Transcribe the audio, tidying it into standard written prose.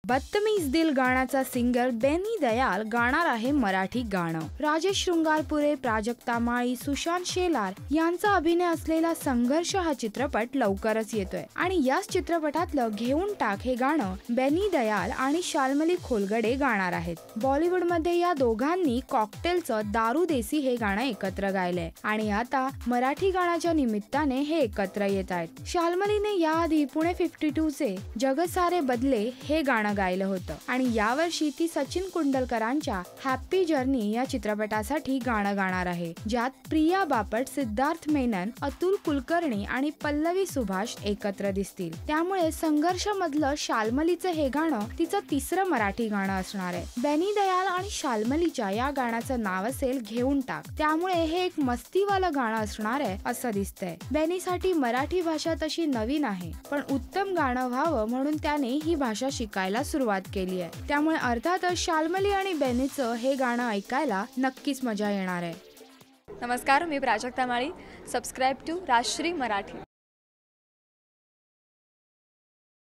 बदतमीज दिल गाण्याचा सिंगर बेनी दयाल गाणार आहे मराठी गाणं। राजेश शृंगारपुरे, प्राजक्ता माळी, सुशांत शेलार यांचा अभिनय असलेला संघर्ष हा चित्रपट लवकरच येतोय आणि याच चित्रपटातलं घेऊन टाक हे गाणं बेनी दयाल आणि शाल्मली खोलगडे गाणार आहेत। बॉलिवूड मध्ये या दोघांनी कॉकटेलचं दारू देसी हे गाणं एकत्र गायलंय आणि आता मराठी गाण्याच्या निमित्ताने हे एकत्र येत आहेत। शाल्मलीने याआधी पुणे 52 चे जग सारे बदले हे गाणं गायलं होतं आणि यावर्षी ती सचिन कुंडलकरांच्या हॅपी जर्नी या चित्रपटासाठी गाणं गाणार आहे, ज्यात प्रिया बापट, सिद्धार्थ मेनन, अतुल कुलकर्णी आणि पल्लवी सुभाष एकत्र दिसतील। त्यामुळे संघर्ष मधलं शाल्मलीचं हे गाणं तिचं तिसरं मराठी गाणं असणार आहे। बेनी दयाल आणि शाल्मलीच्या या गाण्याचं नाव असेल घेऊन टाक, त्यामुळे हे एक मस्तीवालं गाणं असणार आहे असं दिसतंय। बेनीसाठी मराठी भाषा तशी नवीन आहे, पण उत्तम गाणं व्हावं म्हणून त्याने ही भाषा शिकायला सुरुवात केली आहे। त्यामुळे अर्थातच शाल्मली आणि बेनीचं हे गाणं ऐकायला नक्कीच मजा येणार आहे। नमस्कार, मी प्राजक्ता माळी। Subscribe to Rajshri Marathi.